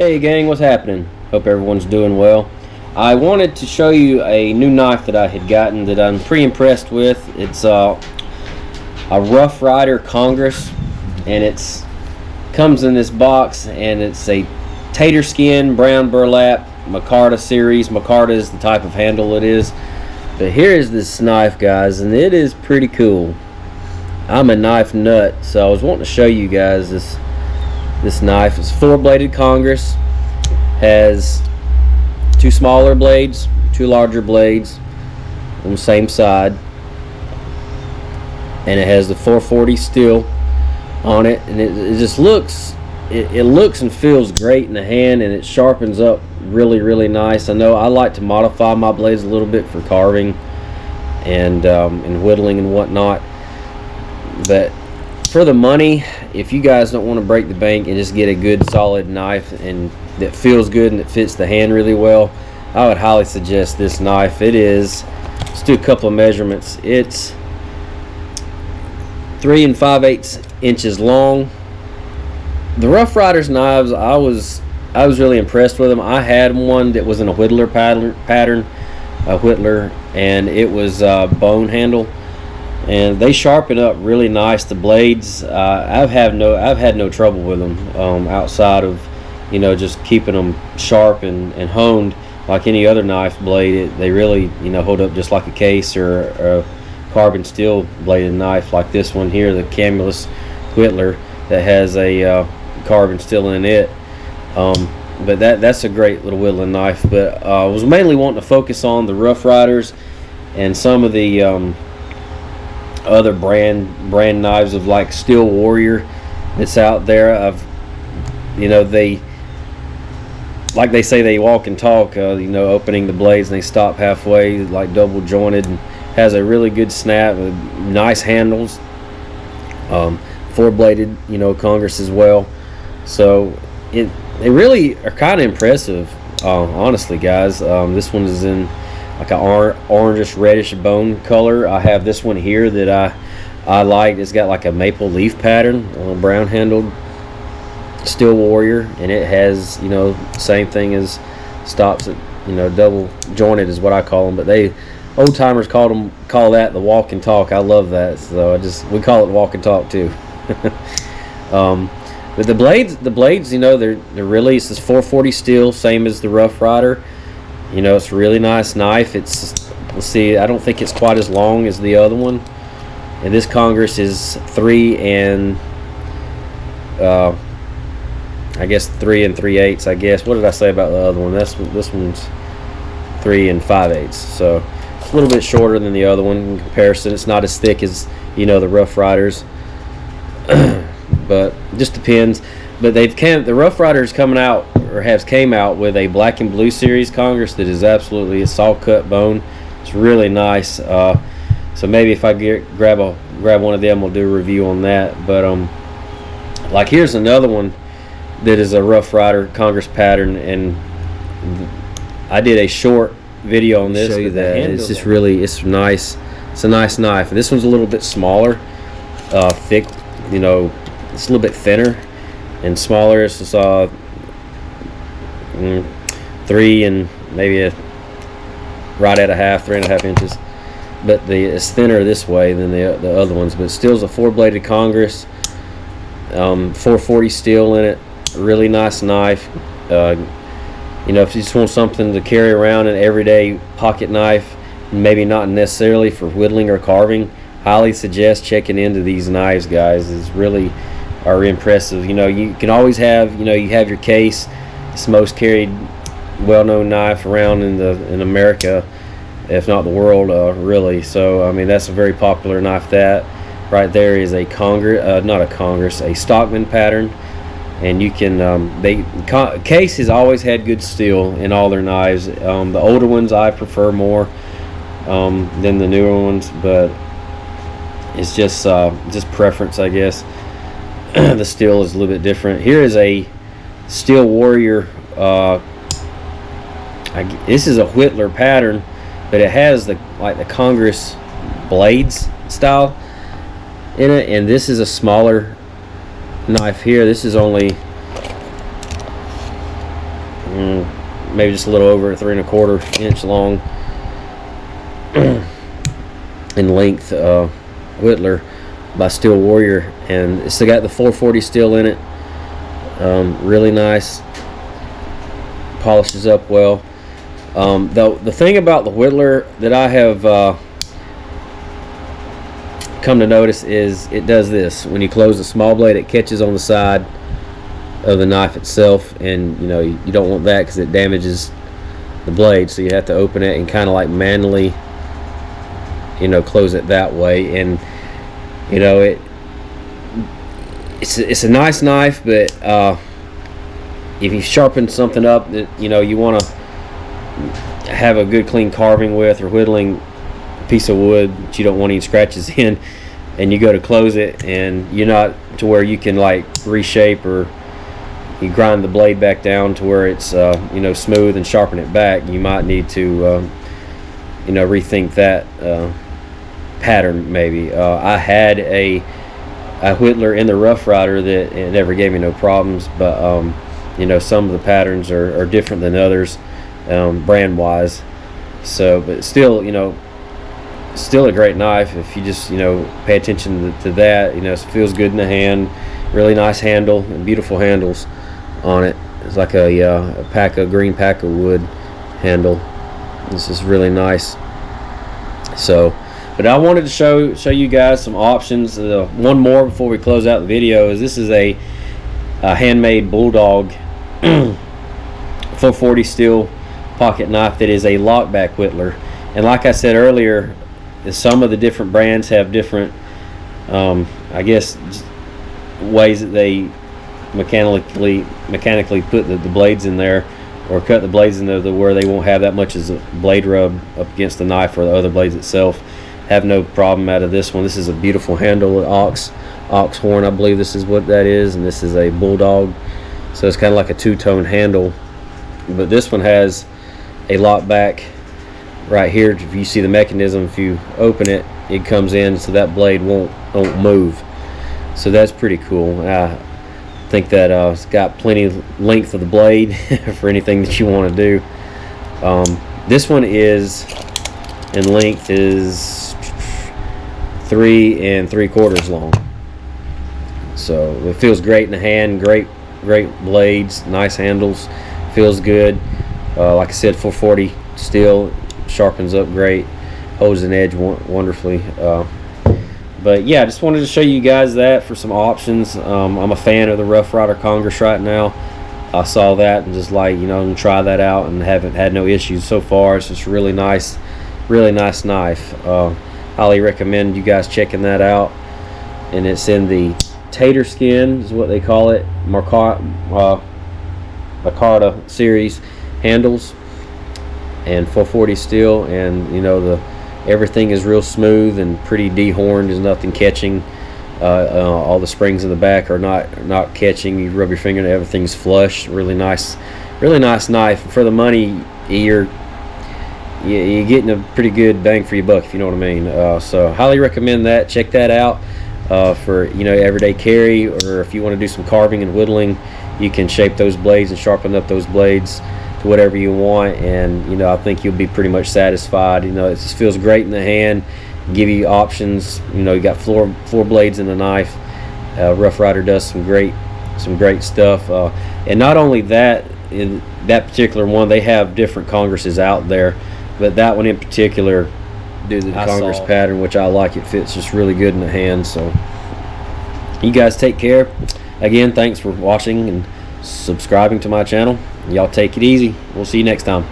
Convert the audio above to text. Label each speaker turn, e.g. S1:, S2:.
S1: Hey gang, what's happening? Hope everyone's doing well. I wanted to show you a new knife that I had gotten that I'm pretty impressed with. It's a Rough Rider Congress, and it's comes in this box, and it's a Tater skin brown burlap micarta series. Micarta is the type of handle it is. But here is this knife, guys, and it is pretty cool. I'm a knife nut, so I was wanting to show you guys this knife. It's 4-bladed Congress, has 2 smaller blades, 2 larger blades on the same side, and it has the 440 steel on it, and it just looks it looks and feels great in the hand, and it sharpens up really nice. I know I like to modify my blades a little bit for carving and whittling and whatnot, but for the money, if you guys don't want to break the bank and just get a good solid knife and that feels good and that fits the hand really well, I would highly suggest this knife. Let's do a couple of measurements. It's 3 5/8 inches long. The Rough Riders knives, I was really impressed with them. I had one that was in a whittler pattern, a whittler, and it was bone handle, and they sharpen up really nice. The blades, I've had no trouble with them, outside of just keeping them sharp and honed like any other knife blade. They really hold up just like a case or a carbon steel bladed knife like this one here, the Camulus Whittler, that has a carbon steel in it. But that's a great little whittling knife. But I was mainly wanting to focus on the Rough Riders and some of the other brand knives of like Steel Warrior that's out there. They, like they say, they walk and talk, opening the blades and they stop halfway, like double jointed, and has a really good snap with nice handles. 4-bladed Congress as well, so they really are kind of impressive, honestly, guys. This one is in like an orangish reddish bone color. I have this one here that I like. It's got like a maple leaf pattern, brown handled Steel Warrior, and it has same thing as stops at double jointed is what I call them, but they old timers call that the walk and talk. I love that, so we call it walk and talk too. But the blades, they're really, it's this 440 steel, same as the Rough Rider. It's a really nice knife. Let's see, I don't think it's quite as long as the other one, and this Congress is 3 3/8. I guess. What did I say about the other one? This one's 3 5/8. So it's a little bit shorter than the other one in comparison. It's not as thick as the Rough Riders, but just depends. But the Rough Riders came out with a black and blue series Congress that is absolutely a saw cut bone. It's really nice. So maybe if I grab one of them, we'll do a review on that. But like here's another one that is a Rough Rider Congress pattern, and I did a short video on this. Show you that it's nice. It's a nice knife. And this one's a little bit smaller, thick. It's a little bit thinner and smaller. It's just 3 and maybe right at 3.5 inches. But it's thinner this way than the other ones. But still is a 4-bladed Congress, 440 steel in it. Really nice knife. If you just want something to carry around, an everyday pocket knife, maybe not necessarily for whittling or carving, highly suggest checking into these knives, guys. It's really are impressive. You can always have you have your case. It's the most carried well-known knife around in America, if not the world, really. So I mean, that's a very popular knife. That right there is a a Stockman pattern. And you can Case has always had good steel in all their knives. The older ones I prefer more than the newer ones, but it's just preference, I guess. The steel is a little bit different. Here is a Steel Warrior. This is a whittler pattern, but it has the Congress blades style in it, and this is a smaller knife here. This is only maybe just a little over 3¼ inch long in length whittler by Steel Warrior, and it's still got the 440 steel in it. Really nice, polishes up well. The thing about the whittler that I have come to notice is it does this. When you close the small blade, it catches on the side of the knife itself, and you don't want that because it damages the blade, so you have to open it and kind of like manually close it that way. And it's a nice knife, but if you sharpen something up that you want to have a good clean carving with, or whittling a piece of wood that you don't want any scratches in, and you go to close it and you're not to where you can like reshape, or you grind the blade back down to where it's smooth and sharpen it back, you might need to rethink that pattern maybe. I had a whittler in the Rough Rider that it never gave me no problems, but some of the patterns are different than others, brand wise. So, but still, still a great knife if you just pay attention to that. It feels good in the hand, really nice handle, and beautiful handles on it. It's like a green pack of wood handle. This is really nice. So, but I wanted to show you guys some options. One more before we close out the video is this is a handmade Bulldog 440 steel pocket knife that is a lockback whittler. And like I said earlier, some of the different brands have different I guess ways that they mechanically put the blades in there, or cut the blades in there where they won't have that much as a blade rub up against the knife or the other blades itself. Have no problem out of this one. This is a beautiful handle, ox horn, I believe this is what that is, and this is a Bulldog, so it's kind of like a two-tone handle. But this one has a lock back right here. If you see the mechanism, if you open it, it comes in so that blade won't move. So that's pretty cool. I think that it's got plenty of length of the blade for anything that you want to do. This one is in length is 3 3/4 long, so it feels great in the hand. Great blades, nice handles, feels good. Like I said, 440 steel, sharpens up great, holds an edge wonderfully. But yeah, I just wanted to show you guys that for some options. I'm a fan of the Rough Rider Congress right now. I saw that and just like try that out, and haven't had no issues so far. It's just really nice knife. Highly recommend you guys checking that out. And it's in the Tater skin is what they call it, Micarta series handles, and 440 steel, and everything is real smooth and pretty dehorned. There's nothing catching. All the springs in the back are not catching. You rub your finger and everything's flush. Really nice knife. For the money, you're getting a pretty good bang for your buck, if you know what I mean. So highly recommend that. Check that out for everyday carry, or if you want to do some carving and whittling, you can shape those blades and sharpen up those blades to whatever you want, and I think you'll be pretty much satisfied. It just feels great in the hand, give you options. You got floor blades in the knife. Rough Rider does some great stuff, and not only that, in that particular one, they have different Congresses out there, but that one in particular, do the Congress pattern, which I like. It fits just really good in the hand. So you guys take care. Again, thanks for watching and subscribing to my channel. Y'all take it easy. We'll see you next time.